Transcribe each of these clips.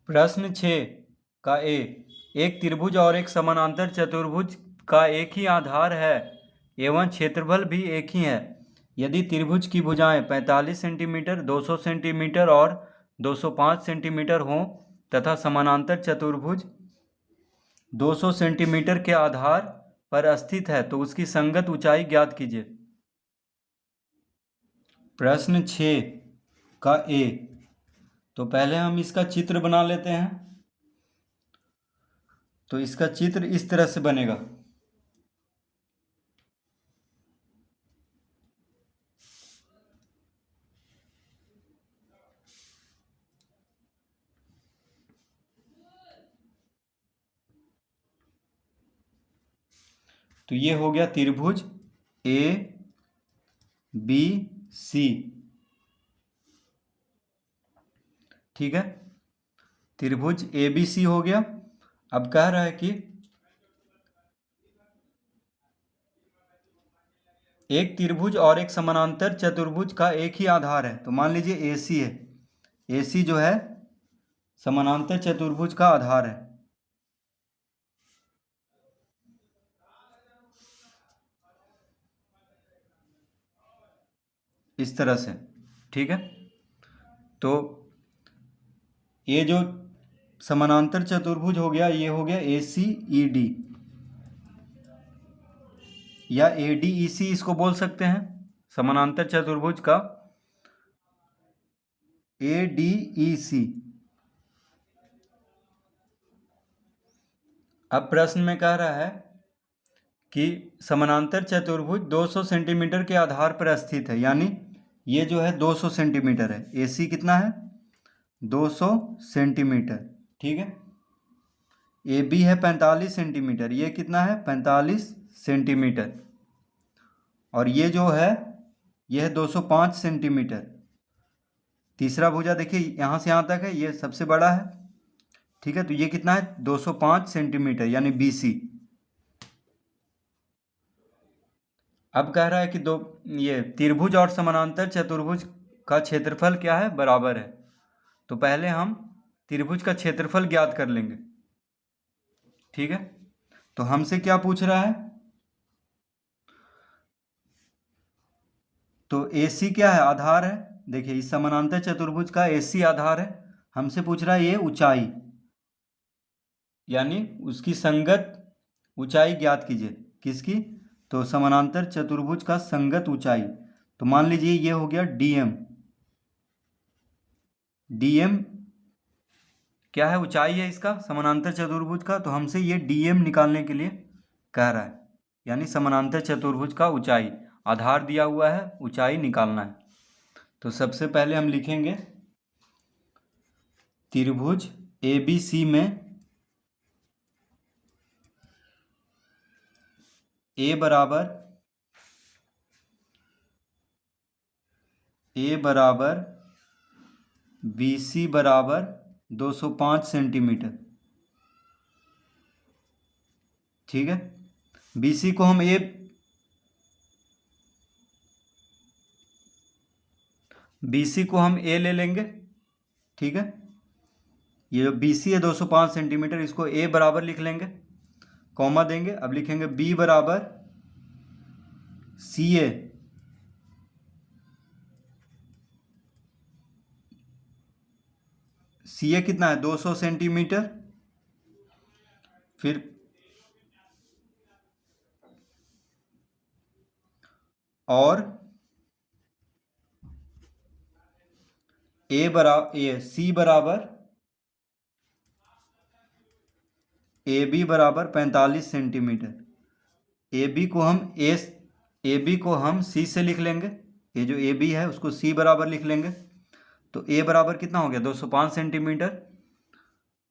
प्रश्न 6 का ए। एक त्रिभुज और एक समानांतर चतुर्भुज का एक ही आधार है एवं क्षेत्रफल भी एक ही है। यदि त्रिभुज की भुजाएं 45 सेंटीमीटर, 200 सेंटीमीटर और 205 सेंटीमीटर हों तथा समानांतर चतुर्भुज 200 सेंटीमीटर के आधार पर स्थित है तो उसकी संगत ऊंचाई ज्ञात कीजिए। प्रश्न 6 का ए। तो पहले हम इसका चित्र बना लेते हैं। तो इसका चित्र इस तरह से बनेगा। तो ये हो गया त्रिभुज ए बी सी। ठीक है, त्रिभुज ए बी सी हो गया। अब कह रहा है कि एक त्रिभुज और एक समानांतर चतुर्भुज का एक ही आधार है। तो मान लीजिए ए सी है, ए सी जो है समानांतर चतुर्भुज का आधार है। इस तरह से, ठीक है। तो ये जो समानांतर चतुर्भुज हो गया, ये हो गया ए सी ई डी या ए डी ई सी इसको बोल सकते हैं। समानांतर चतुर्भुज का ए डी ई सी। अब प्रश्न में कह रहा है कि समानांतर चतुर्भुज 200 सेंटीमीटर के आधार पर स्थित है, यानी ये जो है 200 सेंटीमीटर है। ए सी कितना है? 200 सेंटीमीटर, ठीक है। ए बी है 45 सेंटीमीटर, ये कितना है? 45 सेंटीमीटर। और ये जो है ये है 205 सेंटीमीटर। तीसरा भुजा देखिए यहाँ से यहाँ तक है, ये सबसे बड़ा है, ठीक है। तो ये कितना है? 205 सेंटीमीटर यानी बी सी। अब कह रहा है कि ये त्रिभुज और समानांतर चतुर्भुज का क्षेत्रफल क्या है? बराबर है। तो पहले हम त्रिभुज का क्षेत्रफल ज्ञात कर लेंगे, ठीक है। तो हमसे क्या पूछ रहा है? तो AC क्या है? आधार है। देखिए इस समानांतर चतुर्भुज का AC आधार है। हमसे पूछ रहा है ये ऊंचाई, यानी उसकी संगत ऊंचाई ज्ञात कीजिए। किसकी? तो समानांतर चतुर्भुज का संगत ऊंचाई। तो मान लीजिए ये हो गया DM। DM क्या है? ऊंचाई है इसका समानांतर चतुर्भुज का। तो हमसे ये DM निकालने के लिए कह रहा है, यानी समानांतर चतुर्भुज का ऊंचाई। आधार दिया हुआ है, ऊंचाई निकालना है। तो सबसे पहले हम लिखेंगे त्रिभुज ABC में A बराबर BC बराबर 205 सेंटीमीटर, ठीक है। BC को हम A ले लेंगे, ठीक है। ये जो BC है 205 सेंटीमीटर, इसको A बराबर लिख लेंगे, कॉमा देंगे। अब लिखेंगे B बराबर CA। CA कितना है? 200 सेंटीमीटर। फिर और C बराबर AB बराबर 45 सेंटीमीटर। AB को हम C से लिख लेंगे। ये जो AB है उसको C बराबर लिख लेंगे। तो A बराबर कितना हो गया? 205 सेंटीमीटर।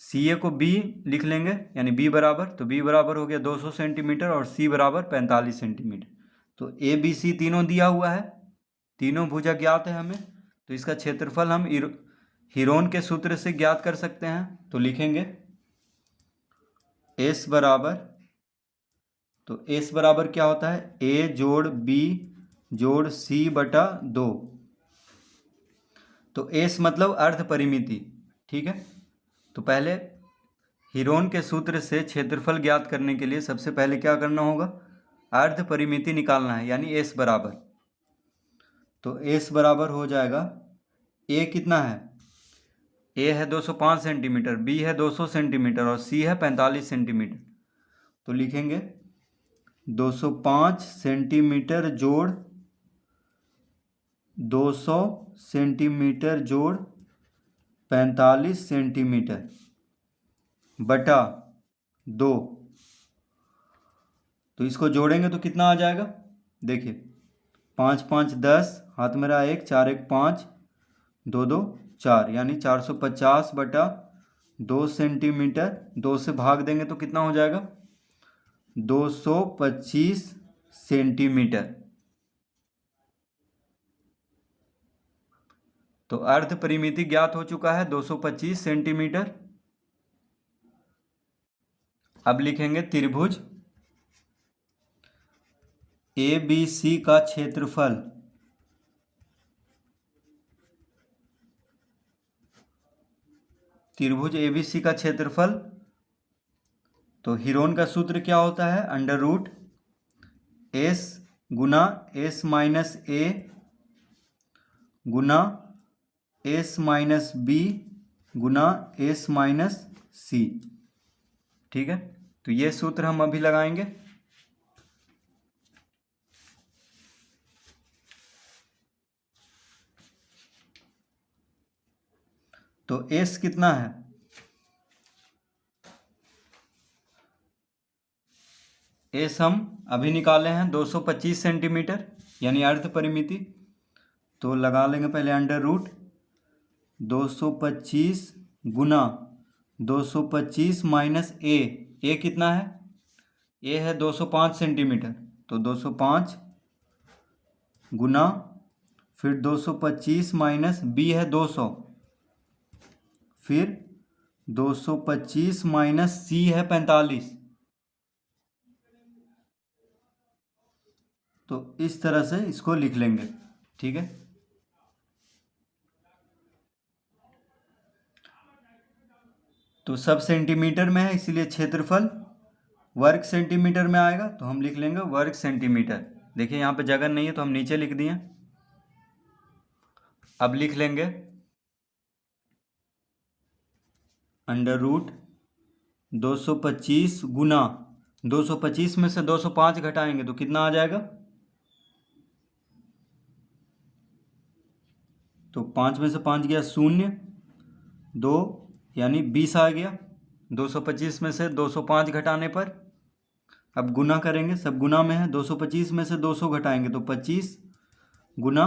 CA को B लिख लेंगे, यानी B बराबर, तो B बराबर हो गया 200 सेंटीमीटर और C बराबर 45 सेंटीमीटर। तो ABC तीनों दिया हुआ है, तीनों भुजा ज्ञात है हमें। तो इसका क्षेत्रफल हम हीरोन के सूत्र से ज्ञात कर सकते हैं। तो लिखेंगे S बराबर, तो S बराबर क्या होता है? A जोड़ B जोड़ C बटा 2। तो S मतलब अर्ध परिमिति, ठीक है। तो पहले हीरोन के सूत्र से क्षेत्रफल ज्ञात करने के लिए सबसे पहले क्या करना होगा, अर्ध परिमिति निकालना है, यानी एस बराबर। तो एस बराबर हो जाएगा, ए कितना है, ए है 205 सेंटीमीटर, बी है 200 सेंटीमीटर और सी है 45 सेंटीमीटर। तो लिखेंगे 205 सेंटीमीटर जोड़ 200 सेंटीमीटर जोड़ 45 सेंटीमीटर बटा 2। तो इसको जोड़ेंगे तो कितना आ जाएगा, देखिए 5 5 10, हाथ में रहा 1, 4 1 5, 2 2 4, यानी 450 बटा 2 सेंटीमीटर। 2 से भाग देंगे तो कितना हो जाएगा, 225 सेंटीमीटर। तो अर्ध परिमिति ज्ञात हो चुका है 225 सेंटीमीटर। अब लिखेंगे त्रिभुज ABC का क्षेत्रफल त्रिभुज ABC का क्षेत्रफल। तो हीरोन का सूत्र क्या होता है, अंडर रूट S गुना S माइनस A गुना S माइनस B गुना S माइनस C। ठीक है, तो ये सूत्र हम अभी लगाएंगे। तो S कितना है, S हम अभी निकाले हैं 225 सेंटीमीटर, यानी अर्ध परिमिति। तो लगा लेंगे पहले अंडर रूट 225 गुना 225 माइनस ए कितना है, ए है 205 सेंटीमीटर, तो 205 गुना फिर 225 माइनस बी है 200, फिर 225 माइनस सी है 45। तो इस तरह से इसको लिख लेंगे। ठीक है, तो सब सेंटीमीटर में है, इसीलिए क्षेत्रफल वर्ग सेंटीमीटर में आएगा, तो हम लिख लेंगे वर्ग सेंटीमीटर। देखिए यहाँ पे जगह नहीं है तो हम नीचे लिख दिए। अब लिख लेंगे अंडर रूट 225 गुना 225 में से 205 घटाएंगे तो कितना आ जाएगा, तो 5 में से 5 गया 0, 2 यानी 20 आ गया 225 में से 205 घटाने पर। अब गुना करेंगे, सब गुना में है, 225 में से 200 घटाएंगे तो 25 गुना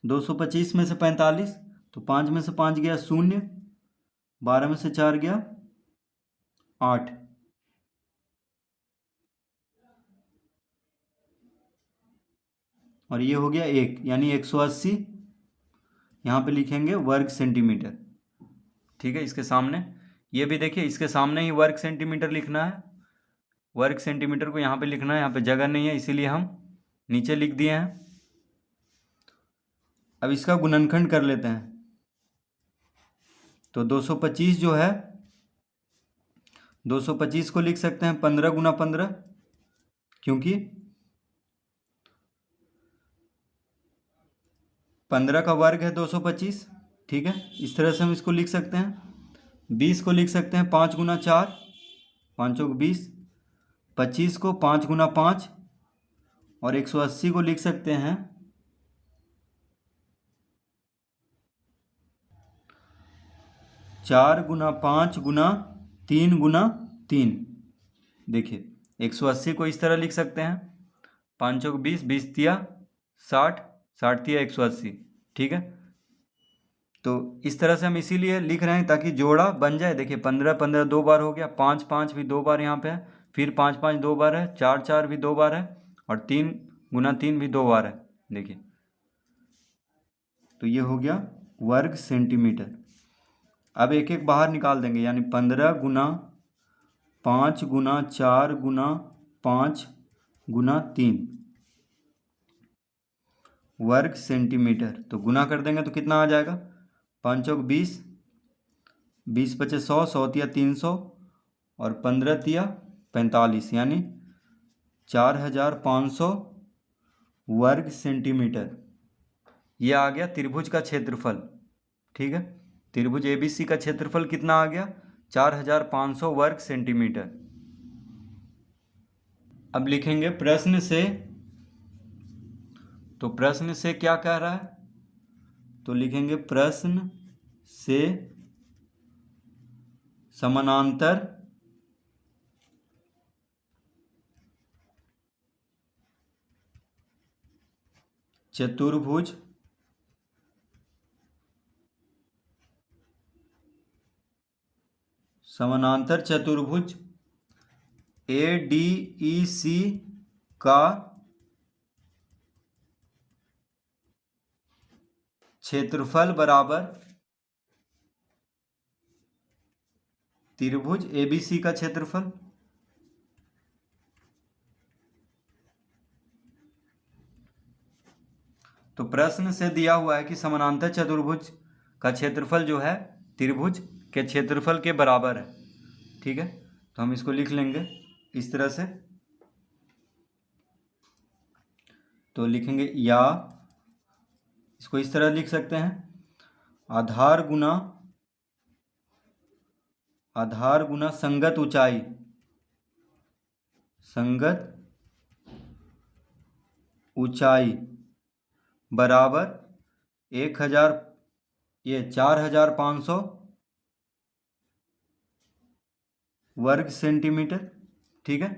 225 में से 45, तो 5 में से 5 गया 0, 12 में से 4 गया 8, और ये हो गया 1, यानी 180 यहाँ पे लिखेंगे वर्ग सेंटीमीटर। ठीक है, इसके सामने ये भी देखिए, इसके सामने ही वर्ग सेंटीमीटर लिखना है, वर्ग सेंटीमीटर को यहाँ पे लिखना है, यहाँ पे जगह नहीं है इसीलिए हम नीचे लिख दिए हैं। अब इसका गुणनखंड कर लेते हैं। तो 225 जो है, 225 को लिख सकते हैं 15 गुना 15, क्योंकि 15 का वर्ग है 225। ठीक है, इस तरह से हम इसको लिख सकते हैं। 20 को लिख सकते हैं 5 गुना 4, 5 चौक 20। 25 को 5 गुना 5, और 180 को लिख सकते हैं 4 गुना 5 गुना 3 गुना 3। देखिए 180 को इस तरह लिख सकते हैं, 5 चौक 20, 20 तिया 60, 60 तिया 180। ठीक है, तो इस तरह से हम इसीलिए लिख रहे हैं ताकि जोड़ा बन जाए। देखिए 15 15 दो बार हो गया, 5 5 भी 2 बार यहाँ पे है, फिर 5 5 2 बार है, 4 4 भी 2 बार है, और 3 गुना 3 भी 2 बार है। देखिए, तो ये हो गया वर्ग सेंटीमीटर। अब एक एक बाहर निकाल देंगे, यानी 15 गुना 5 गुना 4 गुना 5 गुना 3 वर्ग सेंटीमीटर। तो गुना कर देंगे तो कितना आ जाएगा, 5 चौक 20, 20 पचे 100, 100 तिया 300 और 15 तिया 45 यानी 4500 वर्ग सेंटीमीटर। यह आ गया त्रिभुज का क्षेत्रफल। ठीक है, त्रिभुज ABC का क्षेत्रफल कितना आ गया? 4500 वर्ग सेंटीमीटर। अब लिखेंगे प्रश्न से, तो प्रश्न से क्या कह रहा है? तो लिखेंगे प्रश्न से समानांतर चतुर्भुज ADEC का क्षेत्रफल बराबर त्रिभुज ABC का क्षेत्रफल। तो प्रश्न से दिया हुआ है कि समानांतर चतुर्भुज का क्षेत्रफल जो है त्रिभुज के क्षेत्रफल के बराबर है। ठीक है, तो हम इसको लिख लेंगे इस तरह से। तो लिखेंगे, या इसको इस तरह लिख सकते हैं, आधार गुना संगत ऊंचाई बराबर 4500 वर्ग सेंटीमीटर। ठीक है,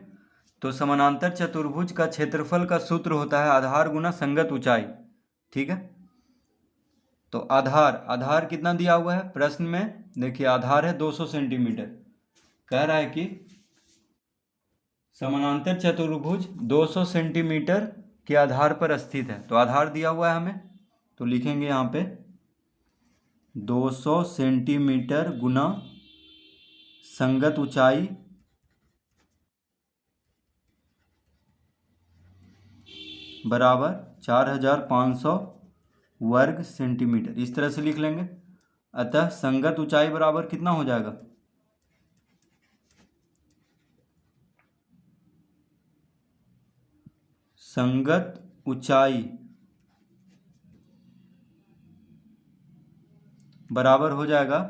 तो समानांतर चतुर्भुज का क्षेत्रफल का सूत्र होता है आधार गुना संगत ऊंचाई। ठीक है, तो आधार कितना दिया हुआ है प्रश्न में? देखिए आधार है 200 सेंटीमीटर। कह रहा है कि समानांतर चतुर्भुज 200 सेंटीमीटर के आधार पर स्थित है। तो आधार दिया हुआ है हमें, तो लिखेंगे यहाँ पे 200 सेंटीमीटर गुना संगत ऊंचाई बराबर 4500 वर्ग सेंटीमीटर। इस तरह से लिख लेंगे। अतः संगत ऊंचाई बराबर कितना हो जाएगा? संगत ऊंचाई बराबर हो जाएगा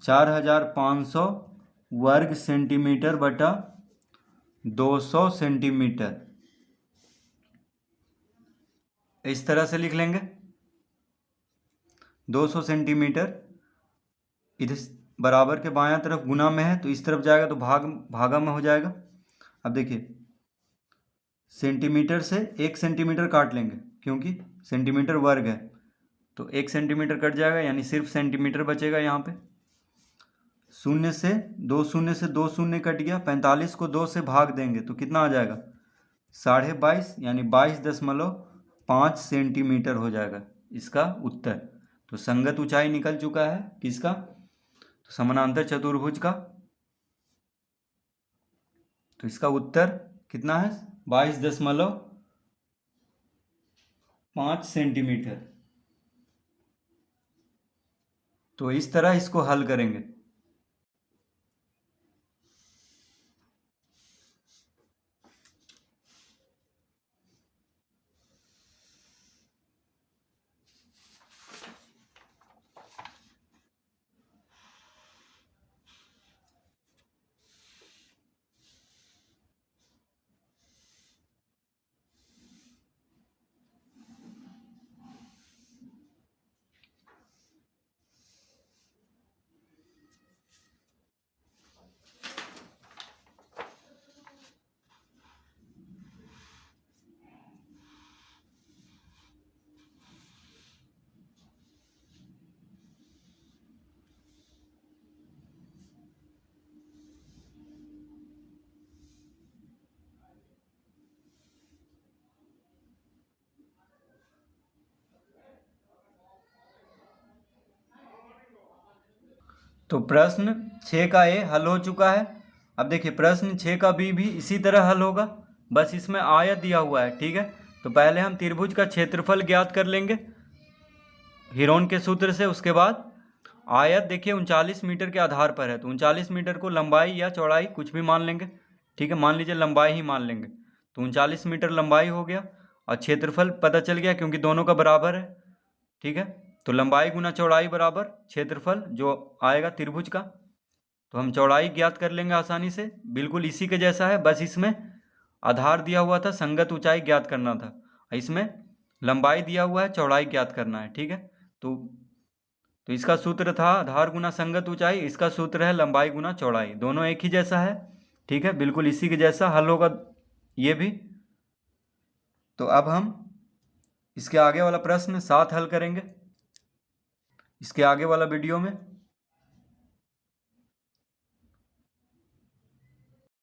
4500 वर्ग सेंटीमीटर बटा 200 सेंटीमीटर। इस तरह से लिख लेंगे। 200 सेंटीमीटर इधर बराबर के बायां तरफ गुना में है, तो इस तरफ जाएगा तो भागा में हो जाएगा। अब देखिए सेंटीमीटर से 1 सेंटीमीटर काट लेंगे क्योंकि सेंटीमीटर वर्ग है, तो 1 सेंटीमीटर कट जाएगा यानी सिर्फ सेंटीमीटर बचेगा यहाँ पे। शून्य से 2 शून्य कट गया, 45 को 2 से भाग देंगे तो कितना आ जाएगा? 22.5 यानी 22.5 सेंटीमीटर हो जाएगा इसका उत्तर। तो संगत ऊंचाई निकल चुका है किसका? तो समानांतर चतुर्भुज का। तो इसका उत्तर कितना है? 22.5 सेंटीमीटर। तो इस तरह इसको हल करेंगे। तो प्रश्न 6 का ए हल हो चुका है। अब देखिए प्रश्न 6 का बी भी इसी तरह हल होगा, बस इसमें आयत दिया हुआ है। ठीक है, तो पहले हम त्रिभुज का क्षेत्रफल ज्ञात कर लेंगे हीरोन के सूत्र से, उसके बाद आयत देखिए 39 मीटर के आधार पर है, तो 39 मीटर को लंबाई या चौड़ाई कुछ भी मान लेंगे, ठीक है, मान लीजिए लंबाई ही मान लेंगे, तो 39 मीटर लंबाई हो गया और क्षेत्रफल पता चल गया क्योंकि दोनों का बराबर है, ठीक है। तो लंबाई गुना चौड़ाई बराबर क्षेत्रफल जो आएगा त्रिभुज का, तो हम चौड़ाई ज्ञात कर लेंगे आसानी से, बिल्कुल इसी के जैसा है, बस इसमें आधार दिया हुआ था, संगत ऊंचाई ज्ञात करना था, इसमें लंबाई दिया हुआ है, चौड़ाई ज्ञात करना है, ठीक है। तो इसका सूत्र था आधार गुना संगत ऊंचाई, इसका सूत्र है लंबाई गुना चौड़ाई, दोनों एक ही जैसा है, ठीक है, बिल्कुल इसी के जैसा हल होगा ये भी। तो अब हम इसके आगे वाला प्रश्न 7 हल करेंगे इसके आगे वाला वीडियो में।